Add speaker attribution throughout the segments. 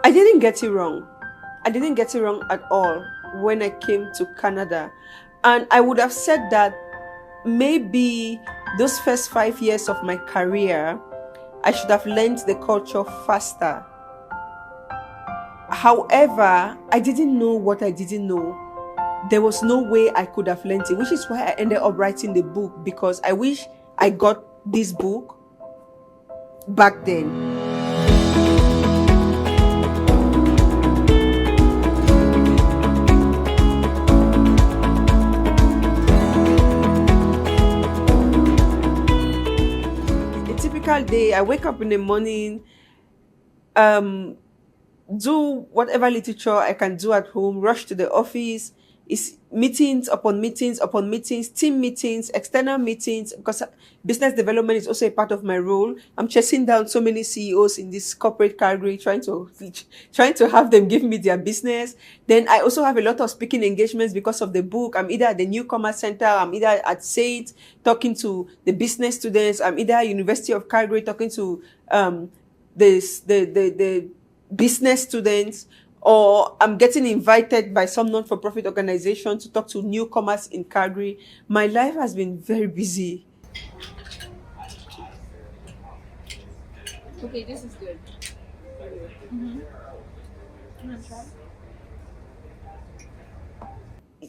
Speaker 1: I didn't get it wrong. I didn't get it wrong at all when I came to Canada. And I would have said that maybe those first 5 years of my career, I should have learned the culture faster. However, I didn't know what I didn't know. There was no way I could have learned it, which is why I ended up writing the book, because I wish I got this book back then. Day, I wake up in the morning, do whatever literature I can do at home, rush to the office. It's meetings upon meetings upon meetings, team meetings, external meetings, because business development is also a part of my role. I'm chasing down so many CEOs in this corporate category, trying to have them give me their business. Then I also have a lot of speaking engagements because of the book. I'm either at the Newcomer Center, I'm either at SAIT talking to the business students, I'm either at University of Calgary talking to the business students, or I'm getting invited by some non-for-profit organization to talk to newcomers in Calgary. My life has been very busy.
Speaker 2: Okay, this is good. Mm-hmm. You want to try?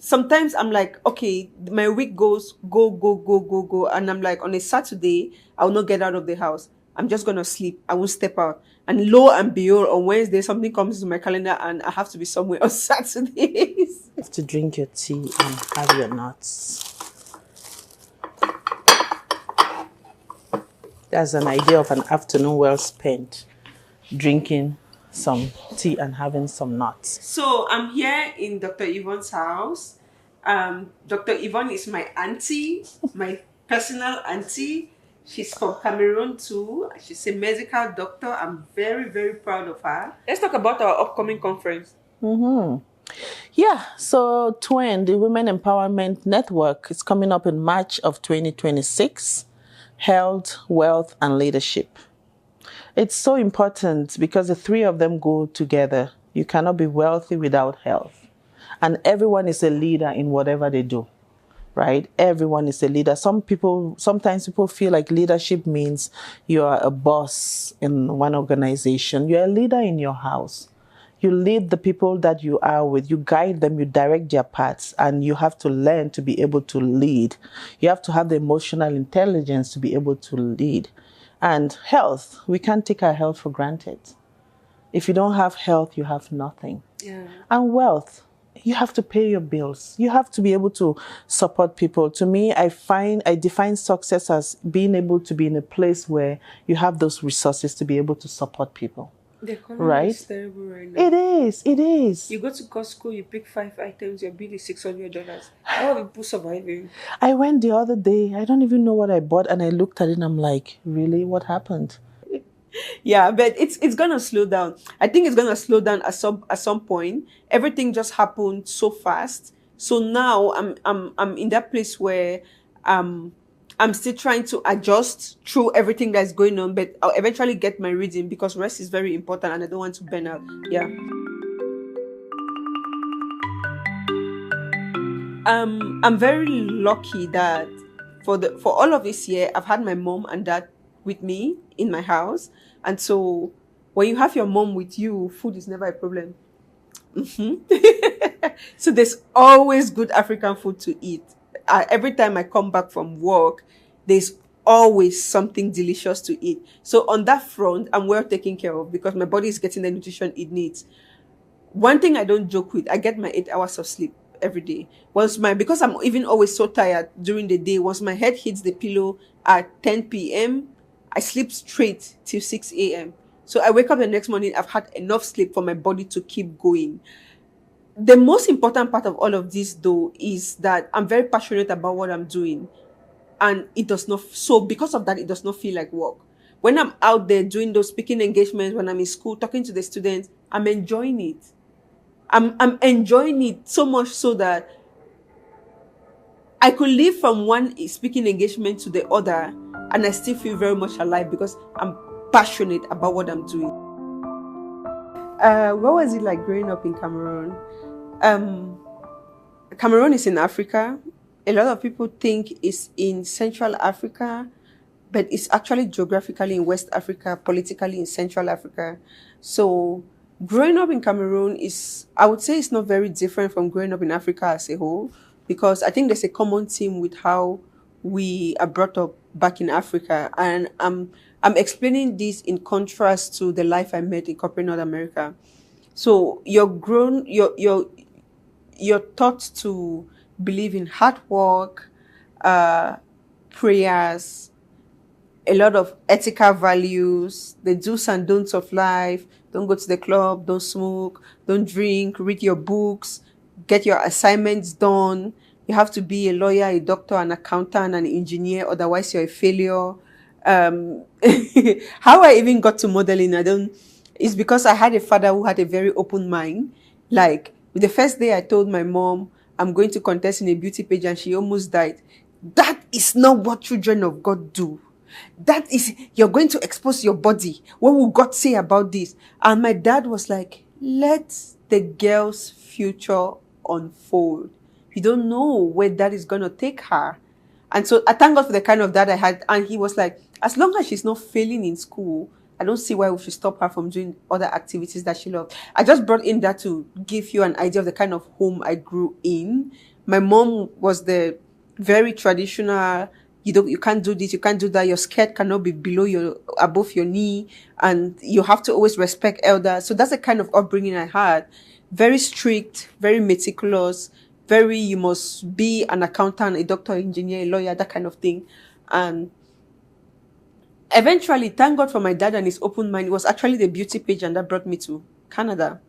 Speaker 1: Sometimes I'm like, okay, my week goes go, and I'm like, on a Saturday, I will not get out of the house. I'm just going to sleep. I won't step out. And lo and behold, on Wednesday, something comes to my calendar and I have to be somewhere on Saturdays.
Speaker 3: You have to drink your tea and have your nuts. That's an idea of an afternoon well spent, drinking some tea and having some nuts.
Speaker 1: So I'm here in Dr. Yvonne's house. Dr. Yvonne is my auntie, my personal auntie. She's from Cameroon too. She's a medical doctor. I'm very, very proud of her. Let's talk about our upcoming conference.
Speaker 3: Yeah, so TWIN, the Women Empowerment Network, is coming up in March of 2026. Health, wealth, and leadership. It's so important because the three of them go together. You cannot be wealthy without health. And everyone is a leader in whatever they do. Right? Everyone is a leader. Sometimes people feel like leadership means you are a boss in one organization. You're a leader in your house. You lead the people that you are with. You guide them, you direct their paths, and you have to learn to be able to lead. You have to have the emotional intelligence to be able to lead. And health, we can't take our health for granted. If you don't have health, you have nothing.
Speaker 1: Yeah.
Speaker 3: And wealth, you have to pay your bills. You have to be able to support people. To me, I define success as being able to be in a place where you have those resources to be able to support people.
Speaker 1: The economy is terrible right now.
Speaker 3: It is.
Speaker 1: You go to Costco, you pick 5 items, your bill is $600. How are people surviving?
Speaker 3: I went the other day. I don't even know what I bought, and I looked at it and I'm like, really? What happened?
Speaker 1: Yeah, but it's gonna slow down. I think it's gonna slow down at some point. Everything just happened so fast. So now I'm in that place where I'm still trying to adjust through everything that's going on, but I'll eventually get my reading because rest is very important and I don't want to burn out. Yeah. I'm very lucky that for all of this year I've had my mom and dad with me in my house. And so when you have your mom with you, food is never a problem. So there's always good African food to eat. Every time I come back from work, there's always something delicious to eat. So on that front, I'm well taken care of because my body is getting the nutrition it needs. One thing I don't joke with, I get my 8 hours of sleep every day. Because I'm even always so tired during the day, once my head hits the pillow at 10 p.m., I sleep straight till 6 a.m. So I wake up the next morning, I've had enough sleep for my body to keep going. The most important part of all of this, though, is that I'm very passionate about what I'm doing. And it does not, so because of that, it does not feel like work. When I'm out there doing those speaking engagements, when I'm in school, talking to the students, I'm enjoying it. I'm enjoying it so much so that I could live from one speaking engagement to the other and I still feel very much alive because I'm passionate about what I'm doing. What was it like growing up in Cameroon? Um, Cameroon is in Africa. A lot of people think it's in Central Africa, but it's actually geographically in West Africa, politically in Central Africa. So, growing up in Cameroon is, I would say, it's not very different from growing up in Africa as a whole, because I think there's a common theme with how we are brought up back in Africa, and I'm explaining this in contrast to the life I met in corporate North America. So you're taught to believe in hard work, uh, prayers, a lot of ethical values, the do's and don'ts of life. Don't go to the club, don't smoke, don't drink, read your books, get your assignments done. You have to be a lawyer, a doctor, an accountant, an engineer, otherwise you're a failure. Um, how I even got to modeling, I don't, it's because I had a father who had a very open mind. Like the first day I told my mom I'm going to contest in a beauty pageant, she almost died. That is not what children of God do. That is, you're going to expose your body. What will God say about this? And my dad was like, let the girl's future unfold. You don't know where that is going to take her. And so I thank God for the kind of dad I had. And he was like, as long as she's not failing in school, I don't see why we should stop her from doing other activities that she loves. I just brought in that to give you an idea of the kind of home I grew in. My mom was the very traditional, you can't do this, you can't do that, your skirt cannot be above your knee, and you have to always respect elders. So that's the kind of upbringing I had. Very strict, very meticulous, very, you must be an accountant, a doctor, engineer, a lawyer, that kind of thing. And eventually, thank God for my dad and his open mind. It was actually the beauty pageant that brought me to Canada.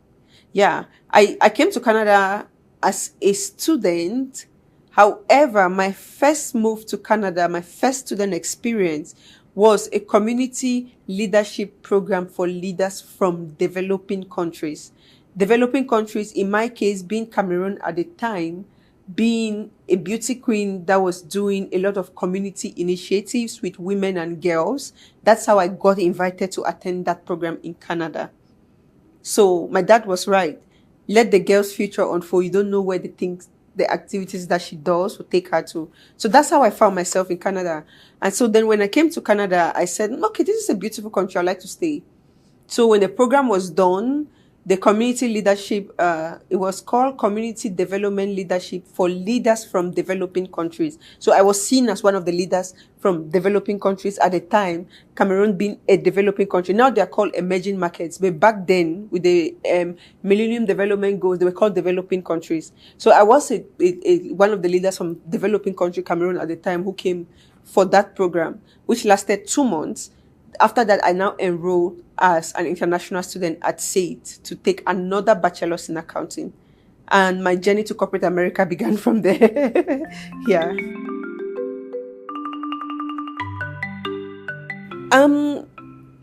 Speaker 1: Yeah, I came to Canada as a student. However, my first move to Canada, my first student experience was a community leadership program for leaders from developing countries. Developing countries, in my case, being Cameroon at the time, being a beauty queen that was doing a lot of community initiatives with women and girls. That's how I got invited to attend that program in Canada. So my dad was right. Let the girl's future unfold. You don't know where the activities that she does will take her to. So that's how I found myself in Canada. And so then when I came to Canada, I said, okay, this is a beautiful country. I'd like to stay. So when the program was done, the community leadership, it was called Community Development Leadership for Leaders from Developing Countries. So I was seen as one of the leaders from developing countries at the time, Cameroon being a developing country. Now they're called emerging markets. But back then, with the Millennium Development Goals, they were called developing countries. So I was one of the leaders from developing country Cameroon at the time who came for that program, which lasted 2 months. After that, I now enrolled as an international student at SAIT to take another bachelor's in accounting. And my journey to corporate America began from there. Yeah.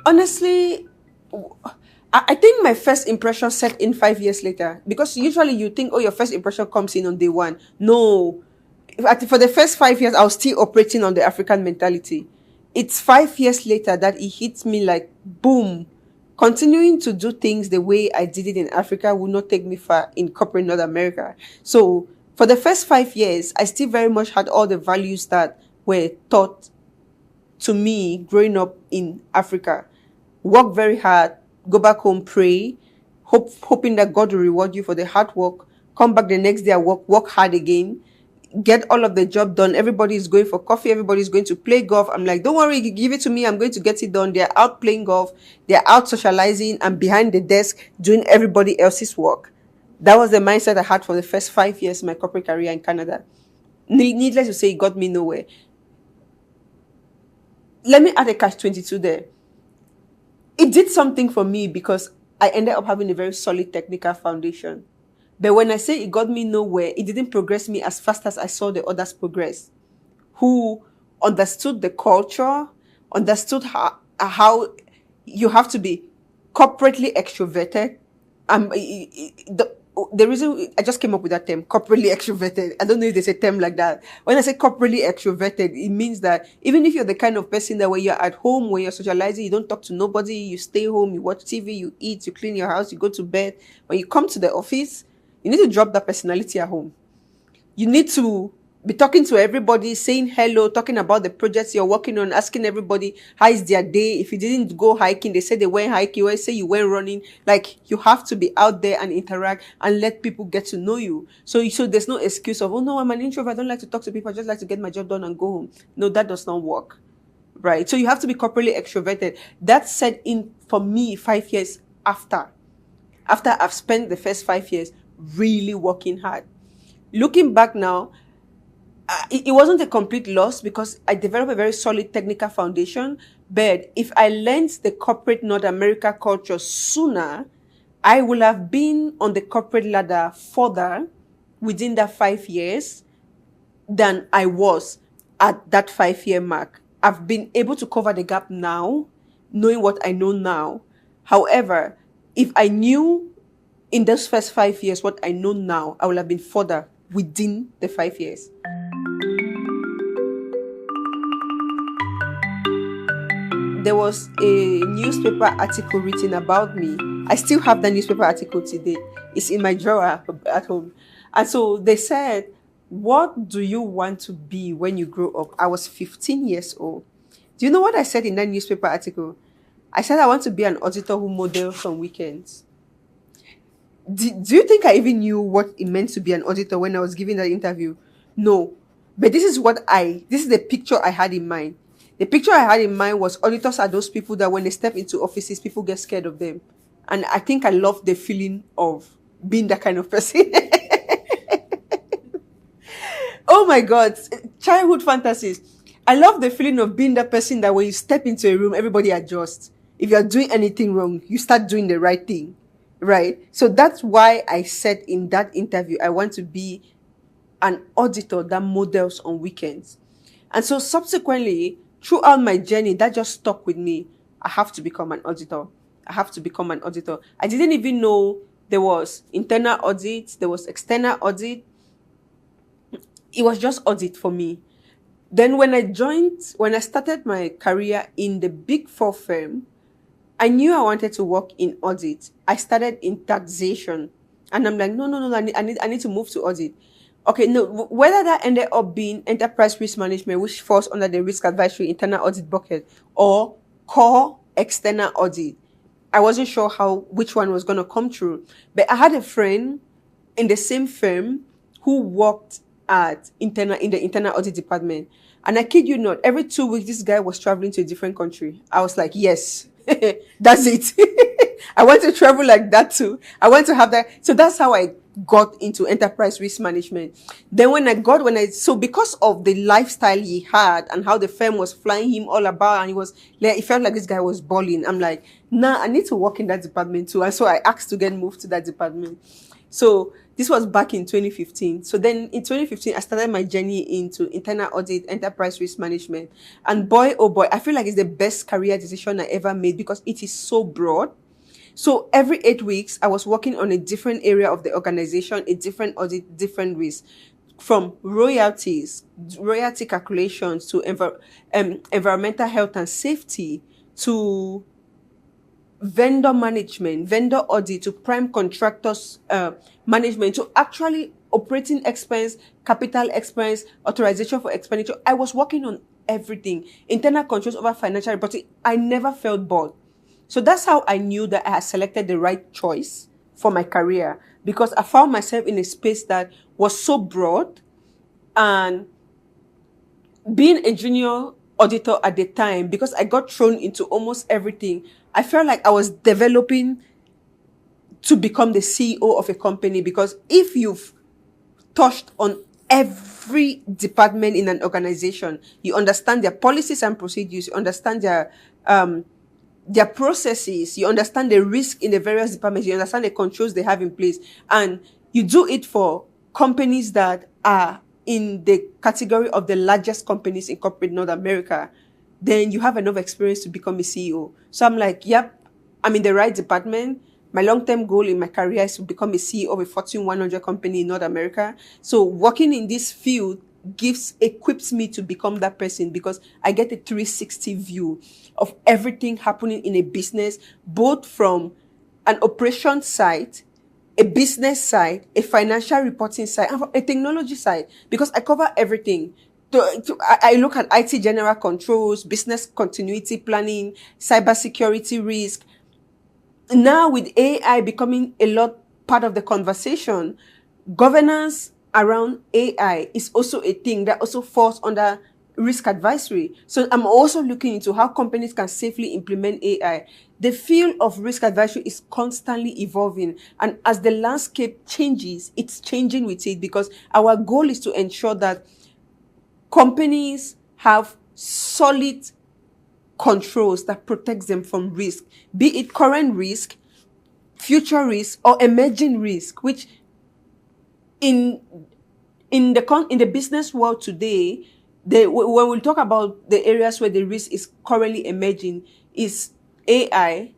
Speaker 1: Honestly, I think my first impression set in 5 years later, because usually you think, oh, your first impression comes in on day one. No. For the first 5 years, I was still operating on the African mentality. It's 5 years later that it hits me like, boom, continuing to do things the way I did it in Africa will not take me far in corporate North America. So for the first 5 years, I still very much had all the values that were taught to me growing up in Africa. Work very hard, go back home, pray, hoping that God will reward you for the hard work, come back the next day, work hard again, get all of the job done. Everybody is going for coffee. Everybody is going to play golf. I'm like, don't worry, give it to me. I'm going to get it done. They're out playing golf. They're out socializing. I'm behind the desk doing everybody else's work. That was the mindset I had for the first 5 years of my corporate career in Canada. Needless to say, it got me nowhere. Let me add a catch-22 there. It did something for me because I ended up having a very solid technical foundation. But when I say it got me nowhere, it didn't progress me as fast as I saw the others progress, who understood the culture, understood how you have to be corporately extroverted. the reason I just came up with that term, corporately extroverted. I don't know if there's a term like that. When I say corporately extroverted, it means that even if you're the kind of person that when you're at home, when you're socializing, you don't talk to nobody, you stay home, you watch TV, you eat, you clean your house, you go to bed. When you come to the office, you need to drop that personality at home. You need to be talking to everybody, saying hello, talking about the projects you're working on, asking everybody how is their day. If you didn't go hiking, they said they went hiking, or say you went running. Like, you have to be out there and interact and let people get to know you. So there's no excuse of, oh no, I'm an introvert, I don't like to talk to people, I just like to get my job done and go home. No, that does not work. Right? So you have to be corporately extroverted. That set in for me 5 years after I've spent the first 5 years really working hard. Looking back now, it wasn't a complete loss because I developed a very solid technical foundation. But if I learned the corporate North America culture sooner, I would have been on the corporate ladder further within that 5 years than I was at that 5 year mark. I've been able to cover the gap now, knowing what I know now. However, if I knew in those first 5 years what I know now, I would have been further within the 5 years. There was a newspaper article written about me. I still have that newspaper article today. It's in my drawer at home. And so they said, what do you want to be when you grow up? I was 15 years old. Do you know what I said in that newspaper article? I said I want to be an auditor who models on weekends. Do you think I even knew what it meant to be an auditor when I was giving that interview? No. But this is the picture I had in mind. The picture I had in mind was auditors are those people that when they step into offices, people get scared of them. And I think I love the feeling of being that kind of person. Oh my God. Childhood fantasies. I love the feeling of being that person that when you step into a room, everybody adjusts. If you're doing anything wrong, you start doing the right thing. Right? So that's why I said in that interview, I want to be an auditor that models on weekends. And so subsequently, throughout my journey, that just stuck with me. I have to become an auditor. I have to become an auditor. I didn't even know there was internal audit, there was external audit. It was just audit for me. Then when I started my career in the Big Four firm, I knew I wanted to work in audit. I started in taxation. And I'm like, no, I need to move to audit. Okay, no, whether that ended up being enterprise risk management, which falls under the risk advisory internal audit bucket, or core external audit, I wasn't sure which one was going to come true. But I had a friend in the same firm who worked in the internal audit department. And I kid you not, every 2 weeks, this guy was traveling to a different country. I was like, yes, that's it. I want to travel like that too. I want to have that. So that's how I got into enterprise risk management. Then so because of the lifestyle he had and how the firm was flying him all about, and it felt like this guy was balling. I'm like, nah, I need to work in that department too. And so I asked to get moved to that department. So this was back in 2015. So then in 2015, I started my journey into internal audit, enterprise risk management. And boy, oh boy, I feel like it's the best career decision I ever made because it is so broad. So every 8 weeks, I was working on a different area of the organization, a different audit, different risk, from royalty calculations to environmental health and safety, to vendor management, vendor audit, to prime contractors management, to actually operating expense, capital expense, authorization for expenditure. I was working on everything. Internal controls over financial reporting. I never felt bored. So that's how I knew that I had selected the right choice for my career, because I found myself in a space that was so broad. And being a junior auditor at the time, because I got thrown into almost everything, I felt like I was developing to become the CEO of a company. Because if you've touched on every department in an organization, you understand their policies and procedures, you understand their processes, you understand the risk in the various departments, you understand the controls they have in place, and you do it for companies that are in the category of the largest companies in corporate North America, then you have enough experience to become a CEO. So I'm like, yep, I'm in the right department. My long-term goal in my career is to become a CEO of a Fortune 100 company in North America. So working in this field equips me to become that person because I get a 360 view of everything happening in a business, both from an operation side, a business side, a financial reporting side, and a technology side, because I cover everything. I look at IT general controls, business continuity planning, cybersecurity risk. Now with AI becoming a lot part of the conversation, governance around AI is also a thing that also falls under risk advisory. So I'm also looking into how companies can safely implement AI. The field of risk advisory is constantly evolving. And as the landscape changes, it's changing with it, because our goal is to ensure that companies have solid controls that protects them from risk, be it current risk, future risk, or emerging risk, which in the business world today, when we talk about the areas where the risk is currently emerging, is AI,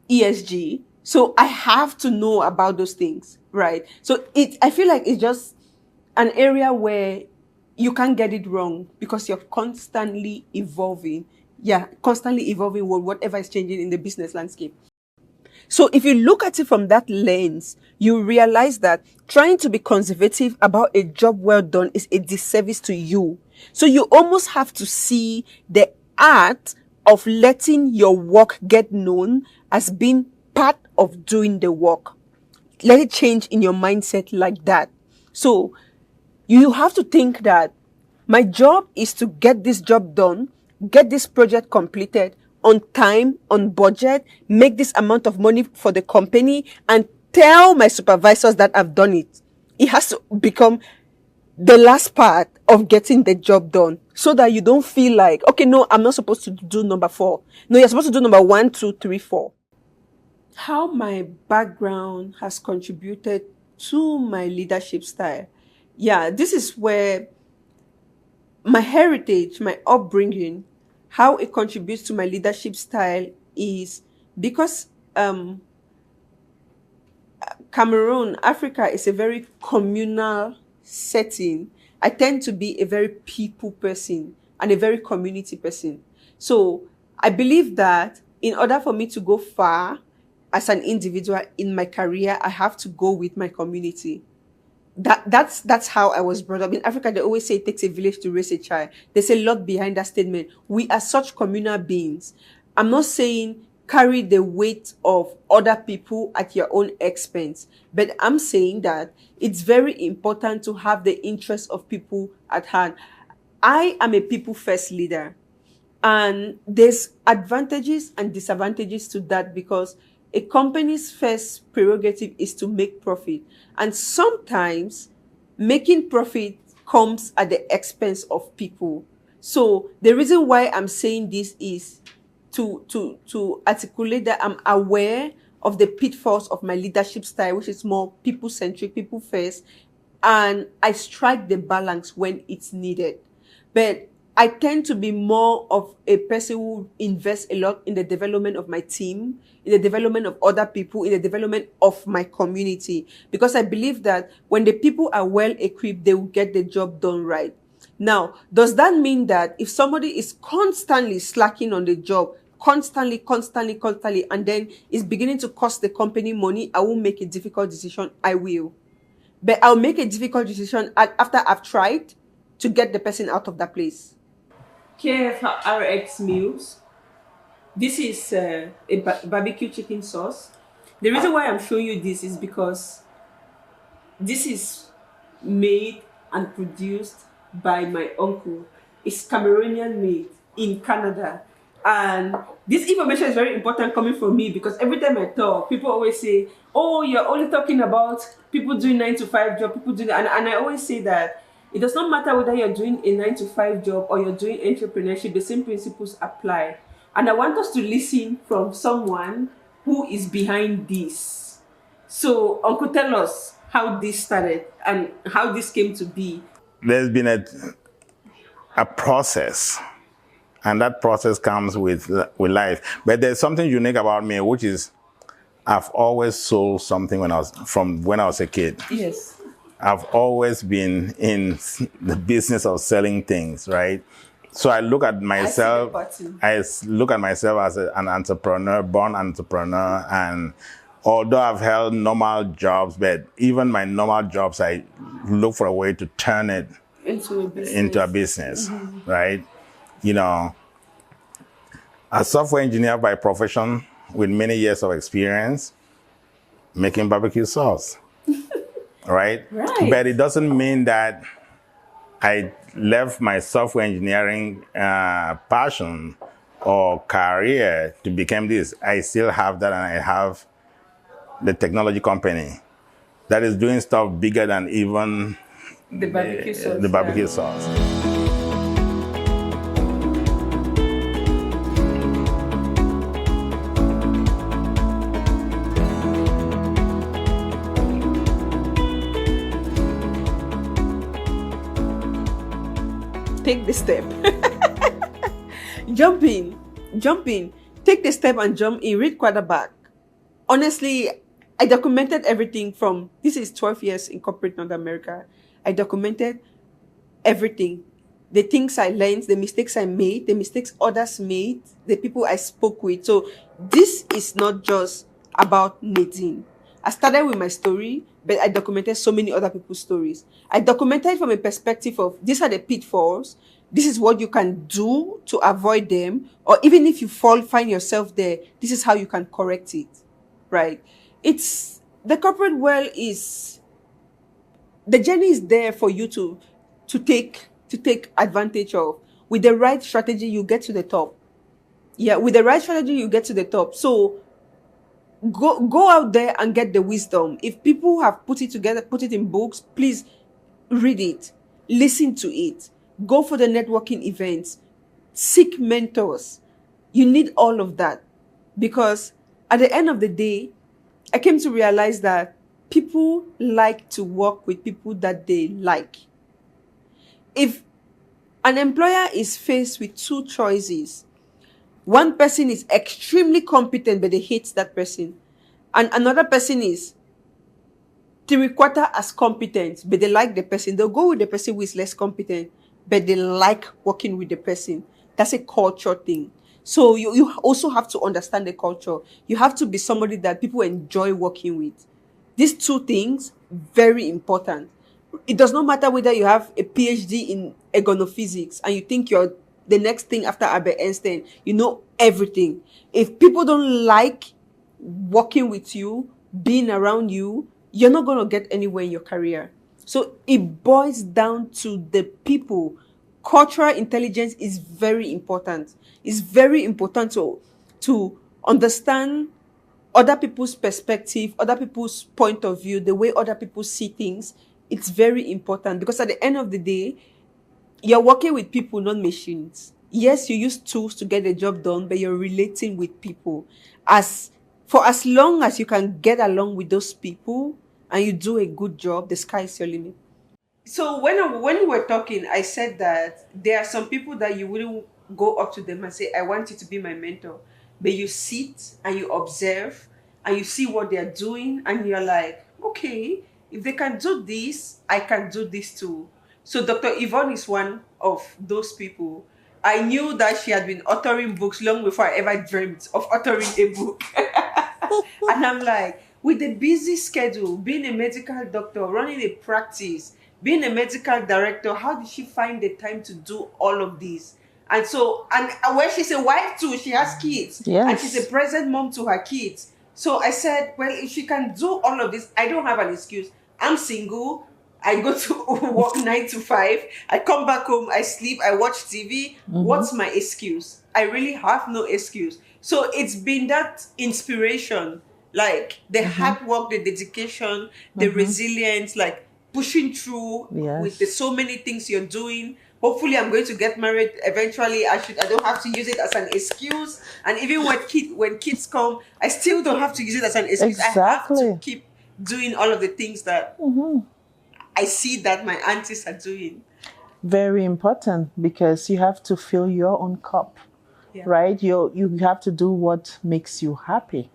Speaker 1: ESG. So I have to know about those things, right? So I feel like it's just an area where you can't get it wrong because you're constantly evolving. Yeah, constantly evolving with whatever is changing in the business landscape. So if you look at it from that lens, you realize that trying to be conservative about a job well done is a disservice to you. So you almost have to see the art of letting your work get known as being part of doing the work. Let it change in your mindset like that. So you have to think that my job is to get this job done, get this project completed on time, on budget, make this amount of money for the company, and tell my supervisors that I've done it. It has to become the last part of getting the job done, so that you don't feel like, okay, no, I'm not supposed to do number 4. No, you're supposed to do number 1, 2, 3, 4. How my background has contributed to my leadership style. Yeah, this is where my heritage, my upbringing, how it contributes to my leadership style is because Cameroon, Africa is a very communal setting. I tend to be a very people person and a very community person. So I believe that in order for me to go far as an individual in my career, I have to go with my community. That's how I was brought up. In Africa, they always say it takes a village to raise a child. There's a lot behind that statement. We are such communal beings. I'm not saying carry the weight of other people at your own expense, but I'm saying that it's very important to have the interests of people at hand. I am a people first leader, and there's advantages and disadvantages to that, because a company's first prerogative is to make profit. And sometimes making profit comes at the expense of people. So the reason why I'm saying this is to articulate that I'm aware of the pitfalls of my leadership style, which is more people-centric, people first, and I strike the balance when it's needed. But I tend to be more of a person who invests a lot in the development of my team, in the development of other people, in the development of my community, because I believe that when the people are well equipped, they will get the job done right. Now, does that mean that if somebody is constantly slacking on the job, constantly, and then is beginning to cost the company money, I will make a difficult decision? I will. But I'll make a difficult decision after I've tried to get the person out of that place. KFRX meals. This is a barbecue chicken sauce. The reason why I'm showing you this is because this is made and produced by my uncle. It's Cameroonian made in Canada. And this information is very important coming from me, because every time I talk, people always say, oh, you're only talking about people doing 9-to-5 job, people doing that. And I always say that it does not matter whether you're doing a 9-to-5 job or you're doing entrepreneurship, the same principles apply. And I want us to listen from someone who is behind this. So, Uncle, tell us how this started and how this came to be.
Speaker 4: There's been a process, and that process comes with life. But there's something unique about me, which is I've always sold something when I was a kid.
Speaker 1: Yes.
Speaker 4: I've always been in the business of selling things, right? So I look at myself. Look at myself as an entrepreneur, born entrepreneur, and although I've held normal jobs, but even my normal jobs, I look for a way to turn it into a business, right? You know, a software engineer by profession with many years of experience making barbecue sauce, right? But it doesn't mean that I left my software engineering passion or career to become this. I still have that, and I have the technology company that is doing stuff bigger than even
Speaker 1: the barbecue sauce.
Speaker 4: The barbecue sauce.
Speaker 1: Take the step. Jump in. Take the step and jump in. Read quarterback. Honestly, I documented everything from, this is 12 years in corporate North America. I documented everything. The things I learned, the mistakes I made, the mistakes others made, the people I spoke with. So this is not just about Nadine. I started with my story, but I documented so many other people's stories. I documented from a perspective of, these are the pitfalls. This is what you can do to avoid them. Or even if you find yourself there, this is how you can correct it, right? The corporate world is, the journey is there for you to take advantage of. With the right strategy, you get to the top. Yeah, with the right strategy, you get to the top. So go out there and get the wisdom. If people have put it together, put it in books, please read it, listen to it, go for the networking events, seek mentors. You need all of that, because at the end of the day, I came to realize that people like to work with people that they like. If an employer is faced with two choices, one person is extremely competent, but they hate that person. And another person is 3/4 as competent, but they like the person. They'll go with the person who is less competent, but they like working with the person. That's a culture thing. So you also have to understand the culture. You have to be somebody that people enjoy working with. These two things, very important. It does not matter whether you have a PhD in ergonophysics and you think you're the next thing after Albert Einstein, you know everything. If people don't like working with you, being around you, you're not going to get anywhere in your career. So it boils down to the people. Cultural intelligence is very important. It's very important to understand other people's perspective, other people's point of view, the way other people see things. It's very important, because at the end of the day, you're working with people, not machines. Yes, you use tools to get the job done, but you're relating with people. For as long as you can get along with those people and you do a good job, the sky is your limit. So when we were talking, I said that there are some people that you wouldn't go up to them and say, I want you to be my mentor. But you sit and you observe and you see what they're doing and you're like, okay, if they can do this, I can do this too. So Dr. Yvonne is one of those people. I knew that she had been authoring books long before I ever dreamt of authoring a book. And I'm like, with the busy schedule, being a medical doctor, running a practice, being a medical director, how did she find the time to do all of this? And so, and when she's a wife too, she has kids.
Speaker 3: Yes.
Speaker 1: And she's a present mom to her kids. So I said, well, if she can do all of this, I don't have an excuse. I'm single. I go to work 9 to 5. I come back home. I sleep. I watch TV. What's my excuse? I really have no excuse. So it's been that inspiration, like the hard work, the dedication, the resilience, like pushing through with so many things you're doing. Hopefully, I'm going to get married eventually. I don't have to use it as an excuse. And even when kids come, I still don't have to use it as an excuse.
Speaker 3: Exactly.
Speaker 1: I have to keep doing all of the things that I see that my aunties are doing.
Speaker 3: Very important, because you have to fill your own cup, right? You have to do what makes you happy.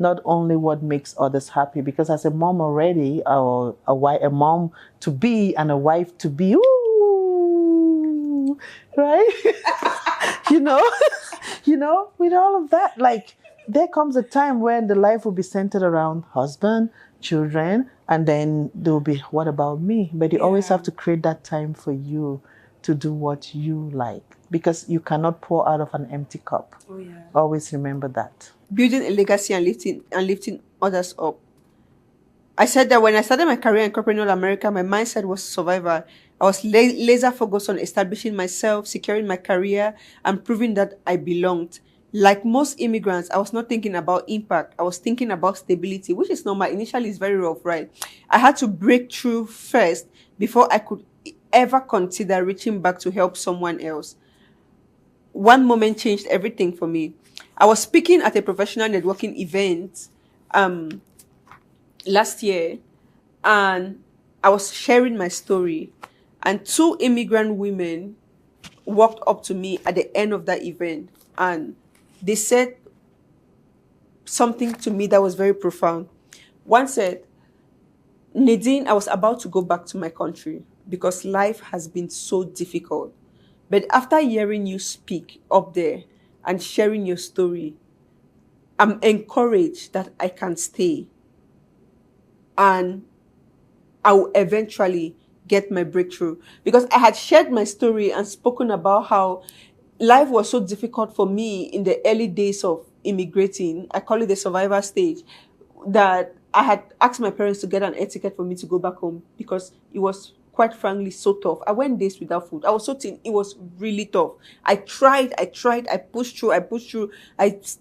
Speaker 3: not only what makes others happy. Because as a mom already, or a mom to be and a wife to be, ooh, right? you know, with all of that, like, there comes a time when the life will be centered around husband, children, and then there will be, what about me? But you always have to create that time for you to do what you like, because you cannot pour out of an empty cup.
Speaker 1: Oh, yeah.
Speaker 3: Always remember that.
Speaker 1: Building a legacy and lifting others up. I said that when I started my career in corporate North America, my mindset was survival. I was laser focused on establishing myself, securing my career, and proving that I belonged. Like most immigrants, I was not thinking about impact. I was thinking about stability, which is normal. Initially, it's very rough, right? I had to break through first before I could ever consider reaching back to help someone else. One moment changed everything for me. I was speaking at a professional networking event last year, and I was sharing my story, and 2 immigrant women walked up to me at the end of that event, and they said something to me that was very profound. One said, Nadine, I was about to go back to my country because life has been so difficult. But after hearing you speak up there and sharing your story, I'm encouraged that I can stay. And I will eventually get my breakthrough. Because I had shared my story and spoken about how life was so difficult for me in the early days of immigrating. I call it the survivor stage. That I had asked my parents to get an air ticket for me to go back home because it was, quite frankly, so tough. I went days without food. I was so thin. It was really tough. I tried. I pushed through.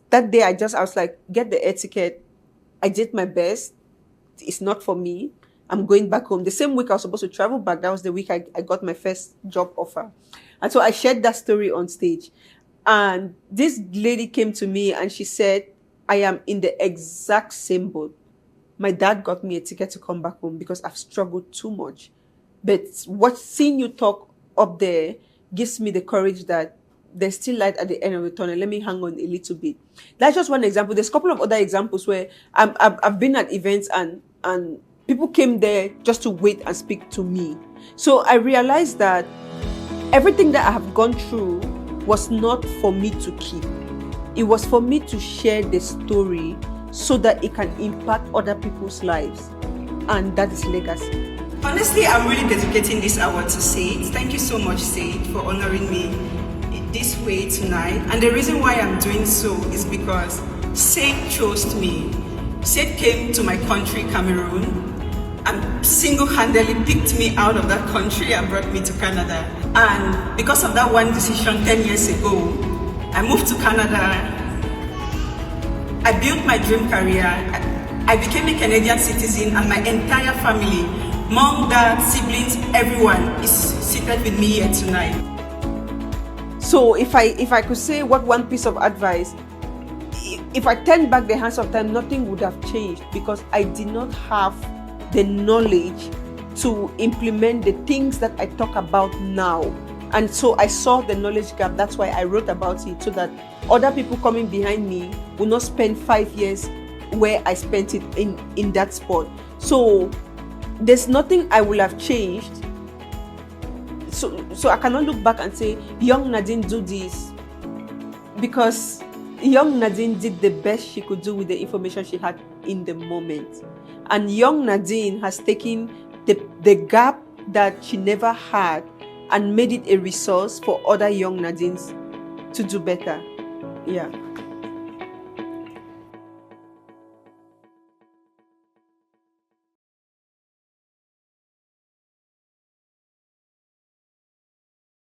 Speaker 1: That day, I was like, get the air ticket. I did my best. It's not for me. I'm going back home. The same week I was supposed to travel back, that was the week I got my first job offer. And so I shared that story on stage. And this lady came to me and she said, I am in the exact same boat. My dad got me a ticket to come back home because I've struggled too much. But seeing you talk up there gives me the courage that there's still light at the end of the tunnel. Let me hang on a little bit. That's just one example. There's a couple of other examples where I've been at events and people came there just to wait and speak to me. So I realized that everything that I have gone through was not for me to keep. It was for me to share the story so that it can impact other people's lives. And that is legacy. Honestly, I'm really dedicating this award to Said. Thank you so much, Said, for honoring me this way tonight. And the reason why I'm doing so is because Said chose me. Said came to my country, Cameroon, and single-handedly picked me out of that country and brought me to Canada. And because of that one decision 10 years ago, I moved to Canada. I built my dream career. I became a Canadian citizen, and my entire family, mom, dad, siblings, everyone is seated with me here tonight. So if I could say what one piece of advice, if I turn back the hands of time, nothing would have changed because I did not have the knowledge to implement the things that I talk about now. And so I saw the knowledge gap. That's why I wrote about it, so that other people coming behind me will not spend 5 years where I spent it in that spot. So there's nothing I will have changed. So I cannot look back and say, young Nadine do this, because young Nadine did the best she could do with the information she had in the moment. And young Nadine has taken the gap that she never had and made it a resource for other young Nadines to do better. Yeah.